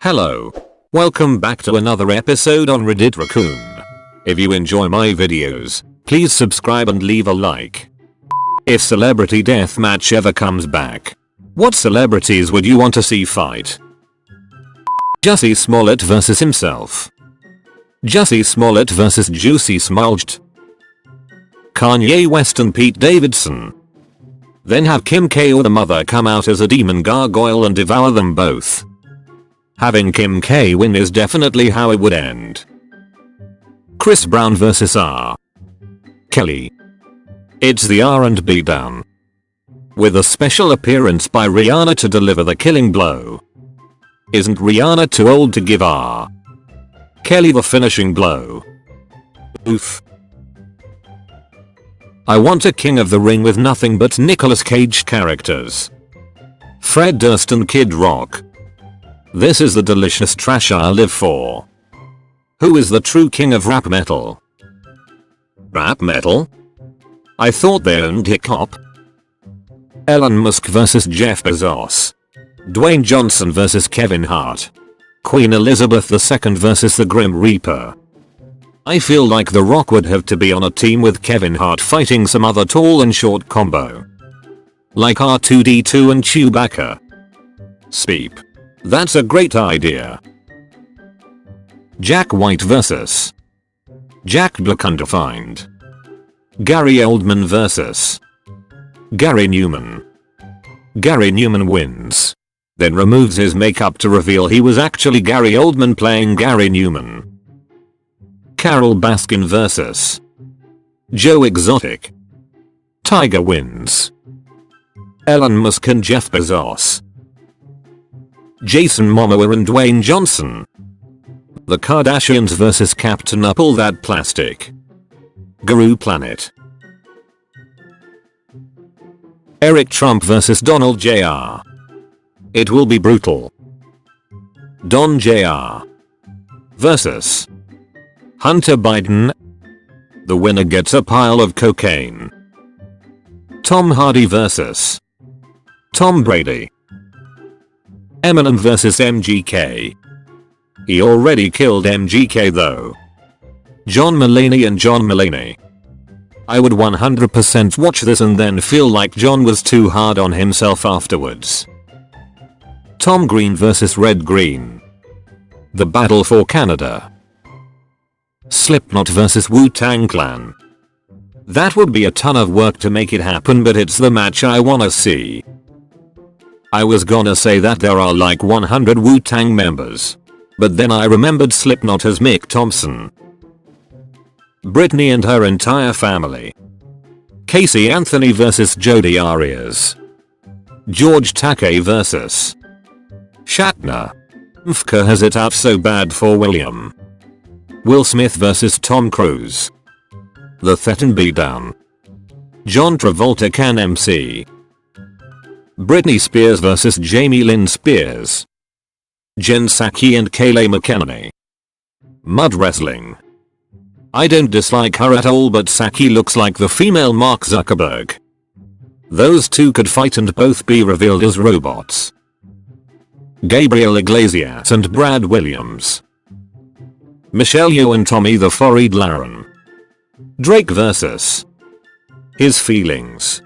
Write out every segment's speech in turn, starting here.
Hello. Welcome back to another episode on Reddit Raccoon. If you enjoy my videos, please subscribe and leave a like. If Celebrity Deathmatch ever comes back, what celebrities would you want to see fight? Jussie Smollett vs himself. Jussie Smollett vs Juicy Smollett. Kanye West and Pete Davidson. Then have Kim K or the mother come out as a demon gargoyle and devour them both. Having Kim K win is definitely how it would end. Chris Brown vs R. Kelly. It's the R&B down. With a special appearance by Rihanna to deliver the killing blow. Isn't Rihanna too old to give R. Kelly the finishing blow? Oof. I want a King of the Ring with nothing but Nicolas Cage characters. Fred Durst and Kid Rock. This is the delicious trash I live for. Who is the true king of rap metal? Rap metal? I thought they owned hip hop. Elon Musk vs Jeff Bezos. Dwayne Johnson vs Kevin Hart. Queen Elizabeth II vs the Grim Reaper. I feel like The Rock would have to be on a team with Kevin Hart fighting some other tall and short combo. Like R2-D2 and Chewbacca. Speep. That's a great idea. Jack White vs. Jack Black undefined. Gary Oldman vs. Gary Newman. Gary Newman wins. Then removes his makeup to reveal he was actually Gary Oldman playing Gary Newman. Carol Baskin vs. Joe Exotic. Tiger wins. Elon Musk and Jeff Bezos. Jason Momoa and Dwayne Johnson. The Kardashians vs Captain Up All That Plastic. Guru Planet. Eric Trump vs Donald Jr. It will be brutal. Don Jr. vs Hunter Biden. The winner gets a pile of cocaine. Tom Hardy vs Tom Brady. Eminem vs MGK. He already killed MGK though. John Mulaney and John Mulaney. I would 100% watch this and then feel like John was too hard on himself afterwards. Tom Green vs Red Green. The battle for Canada. Slipknot vs Wu-Tang Clan. That would be a ton of work to make it happen, but it's the match I wanna see. I was gonna say that there are like 100 Wu-Tang members. But then I remembered Slipknot has Mick Thompson. Britney and her entire family. Casey Anthony vs Jodi Arias. George Takei vs Shatner. Mfka has it out so bad for William. Will Smith vs Tom Cruise. The Thetan beatdown. John Travolta can MC. Britney Spears vs Jamie Lynn Spears. Jen Psaki and Kayleigh McEnany. Mud wrestling. I don't dislike her at all, but Psaki looks like the female Mark Zuckerberg. Those two could fight and both be revealed as robots. Gabriel Iglesias and Brad Williams. Michelle Yeoh and Tommy the Forried Laren. Drake vs his feelings.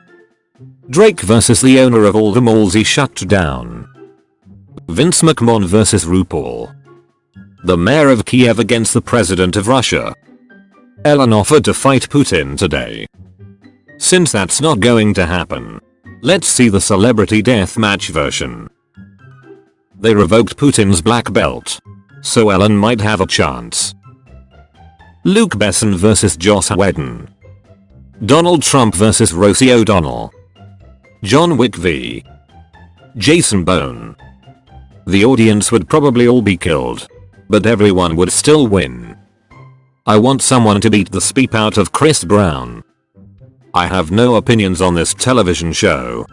Drake vs the owner of all the malls he shut down. Vince McMahon vs RuPaul. The mayor of Kiev against the president of Russia. Ellen offered to fight Putin today. Since that's not going to happen, let's see the Celebrity Deathmatch version. They revoked Putin's black belt, so Ellen might have a chance. Luke Besson vs Joss Whedon. Donald Trump vs Rosie O'Donnell. John Wick v. Jason Bourne. The audience would probably all be killed, but everyone would still win. I want someone to beat the speep out of Chris Brown. I have no opinions on this television show.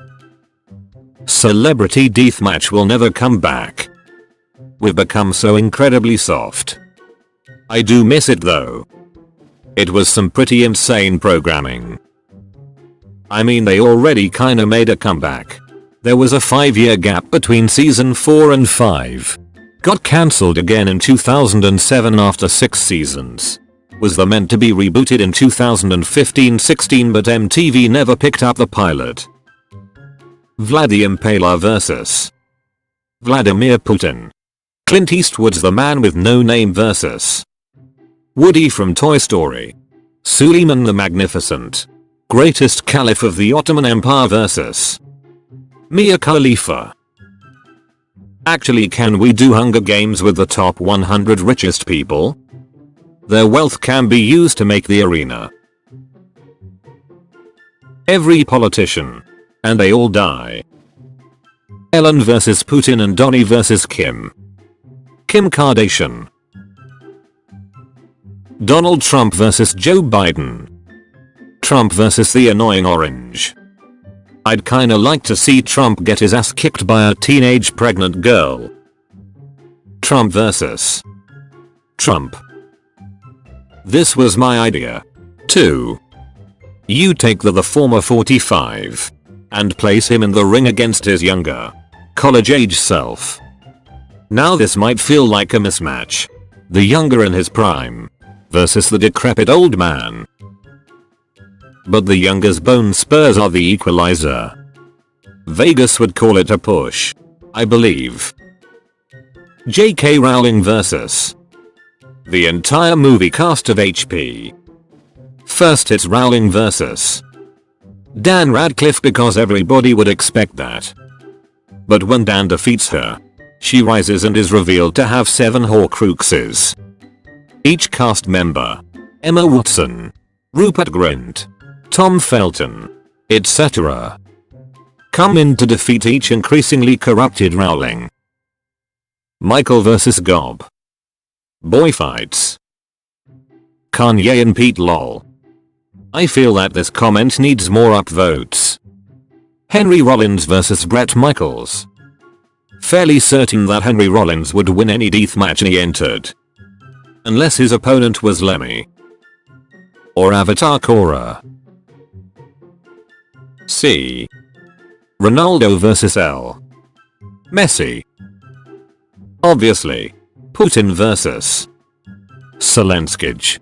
Celebrity Deathmatch will never come back. We've become so incredibly soft. I do miss it though. It was some pretty insane programming. I mean, they already kinda made a comeback. There was a 5-year gap between season 4 and 5. Got cancelled again in 2007 after 6 seasons. Was meant to be rebooted in 2015-16 but MTV never picked up the pilot. Vlad the Impaler vs. Vladimir Putin. Clint Eastwood's The Man with No Name vs. Woody from Toy Story. Suleiman the Magnificent. Greatest Caliph of the Ottoman Empire vs. Mia Khalifa. Actually, can we do Hunger Games with the top 100 richest people? Their wealth can be used to make the arena. Every politician. And they all die. Ellen vs Putin and Donnie vs Kim. Kim Kardashian. Donald Trump vs Joe Biden. Trump vs the annoying orange. I'd kinda like to see Trump get his ass kicked by a teenage pregnant girl. Trump vs Trump. This was my idea. 2. You take the former 45 and place him in the ring against his younger, college-age self. Now this might feel like a mismatch. The younger in his prime versus the decrepit old man. But the younger's bone spurs are the equalizer. Vegas would call it a push, I believe. J.K. Rowling vs. the entire movie cast of HP. First it's Rowling vs. Dan Radcliffe because everybody would expect that. But when Dan defeats her, she rises and is revealed to have 7 Horcruxes. Each cast member, Emma Watson, Rupert Grint, Tom Felton, etc., come in to defeat each increasingly corrupted Rowling. Michael vs. Gob. Boy fights. Kanye and Pete lol. I feel that this comment needs more upvotes. Henry Rollins vs. Bret Michaels. Fairly certain that Henry Rollins would win any deathmatch he entered. Unless his opponent was Lemmy. Or Avatar Korra. C. Ronaldo vs. L. Messi. Obviously. Putin vs. Zelensky.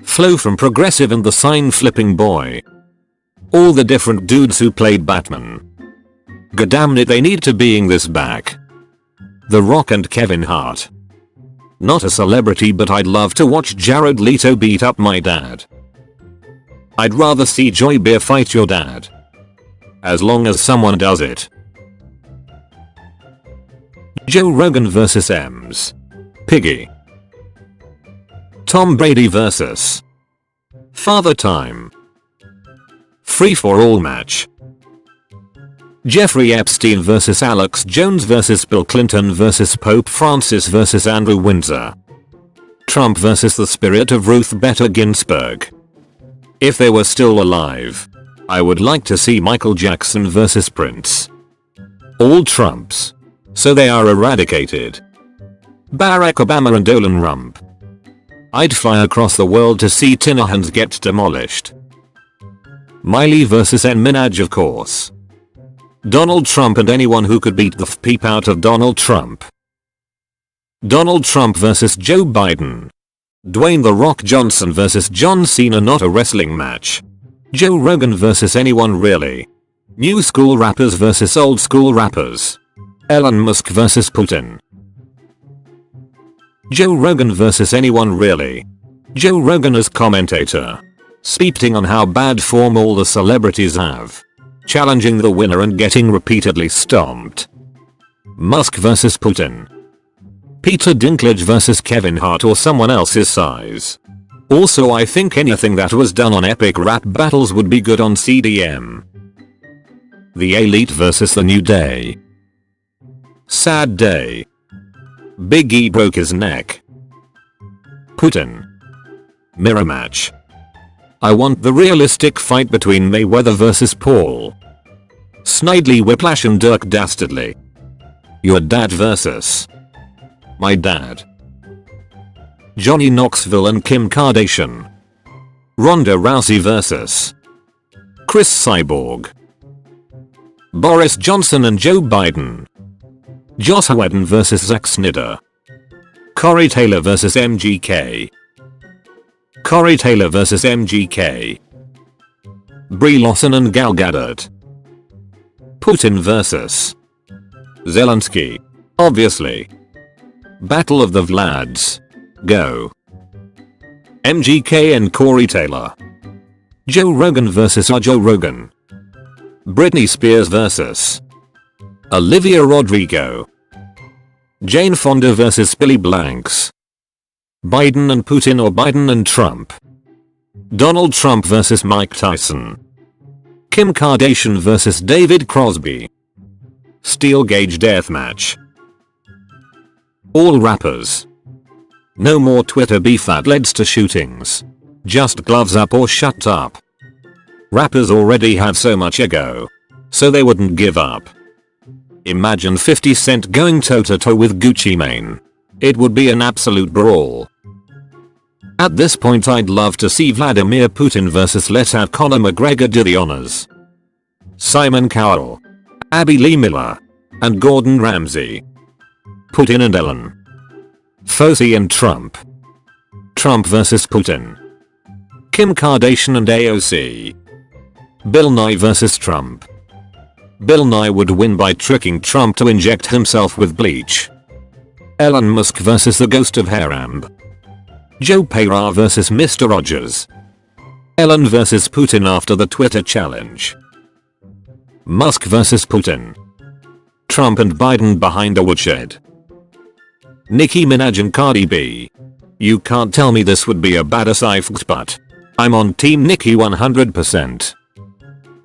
Flo from Progressive and the sign flipping boy. All the different dudes who played Batman. Goddamn it, they need to being this back. The Rock and Kevin Hart. Not a celebrity, but I'd love to watch Jared Leto beat up my dad. I'd rather see Joy Beer fight your dad. As long as someone does it. Joe Rogan vs. Ems. Piggy. Tom Brady vs. Father Time. Free for all match. Jeffrey Epstein vs. Alex Jones vs. Bill Clinton vs. Pope Francis vs. Andrew Windsor. Trump vs. the spirit of Ruth Bader Ginsburg. If they were still alive, I would like to see Michael Jackson vs. Prince. All Trumps. So they are eradicated. Barack Obama and Dolan Rump. I'd fly across the world to see Tinahans get demolished. Miley vs. N. Minaj, of course. Donald Trump and anyone who could beat the f*** out of Donald Trump. Donald Trump vs. Joe Biden. Dwayne The Rock Johnson vs. John Cena, not a wrestling match. Joe Rogan vs. anyone really. New school rappers vs. old school rappers. Elon Musk vs. Putin. Joe Rogan vs. anyone really. Joe Rogan as commentator. Speaking on how bad form all the celebrities have. Challenging the winner and getting repeatedly stomped. Musk vs. Putin. Peter Dinklage vs. Kevin Hart or someone else's size. Also, I think anything that was done on epic rap battles would be good on CDM. The Elite vs. the New Day. Sad day. Big E broke his neck. Putin. Mirror match. I want the realistic fight between Mayweather vs. Paul. Snidely Whiplash and Dirk Dastardly. Your dad vs. my dad. Johnny Knoxville and Kim Kardashian. Ronda Rousey vs. Chris Cyborg. Boris Johnson and Joe Biden. Joss Whedon vs Zack Snyder. Corey Taylor vs MGK. Corey Taylor vs MGK. Brie Larson and Gal Gadot. Putin vs Zelensky. Obviously. Battle of the Vlads. Go. MGK and Corey Taylor. Joe Rogan vs Joe Rogan. Britney Spears vs Olivia Rodrigo. Jane Fonda vs Billy Blanks. Biden and Putin or Biden and Trump. Donald Trump vs Mike Tyson. Kim Kardashian vs David Crosby. Steel Cage Deathmatch. All rappers. No more Twitter beef that leads to shootings. Just gloves up or shut up. Rappers already have so much ego. So they wouldn't give up. Imagine 50 Cent going toe to toe with Gucci Mane. It would be an absolute brawl. At this point I'd love to see Vladimir Putin vs let's have Conor McGregor do the honors. Simon Cowell. Abby Lee Miller. And Gordon Ramsay. Putin and Ellen. Foci and Trump. Trump vs Putin. Kim Kardashian and AOC. Bill Nye vs Trump. Bill Nye would win by tricking Trump to inject himself with bleach. Elon Musk vs the ghost of Harambe. Joe Pera vs Mr. Rogers. Elon vs Putin after the Twitter challenge. Musk vs Putin. Trump and Biden behind a woodshed. Nicki Minaj and Cardi B. You can't tell me this would be a bad aside, but I'm on team Nicki 100%.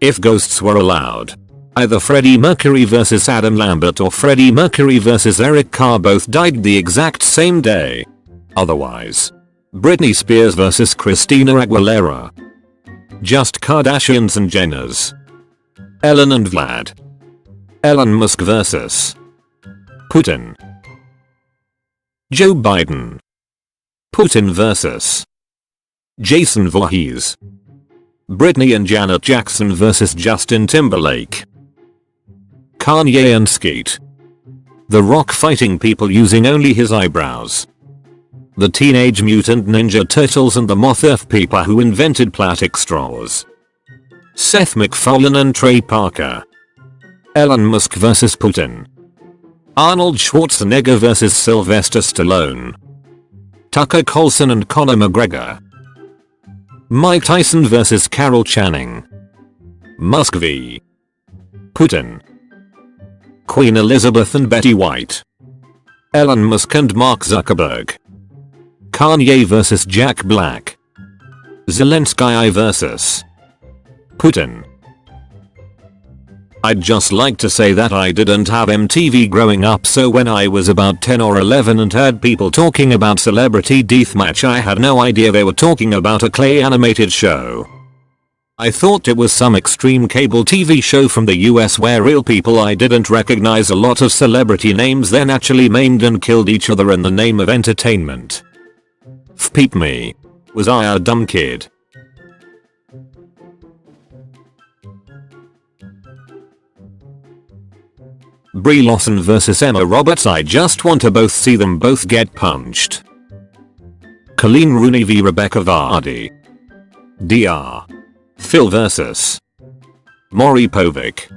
If ghosts were allowed. Either Freddie Mercury vs Adam Lambert or Freddie Mercury vs Eric Carr, both died the exact same day. Otherwise. Britney Spears vs Christina Aguilera. Just Kardashians and Jenners. Ellen and Vlad. Elon Musk vs Putin. Joe Biden. Putin vs Jason Voorhees. Britney and Janet Jackson vs Justin Timberlake. Kanye and Skeet. The Rock fighting people using only his eyebrows. The Teenage Mutant Ninja Turtles and the Moth Earth people who invented plastic straws. Seth MacFarlane and Trey Parker. Elon Musk vs Putin. Arnold Schwarzenegger vs Sylvester Stallone. Tucker Carlson and Conor McGregor. Mike Tyson vs Carol Channing. Musk v Putin. Queen Elizabeth and Betty White. Elon Musk and Mark Zuckerberg. Kanye vs Jack Black. Zelensky vs Putin. I'd just like to say that I didn't have MTV growing up, so when I was about 10 or 11 and heard people talking about Celebrity Deathmatch, I had no idea they were talking about a clay animated show. I thought it was some extreme cable TV show from the US where real people I didn't recognize a lot of celebrity names then actually maimed and killed each other in the name of entertainment. Fpeep me. Was I a dumb kid? Brie Larson vs Emma Roberts. I just want to both see them both get punched. Colleen Rooney v Rebecca Vardy. Dr. Phil vs Maury Povich.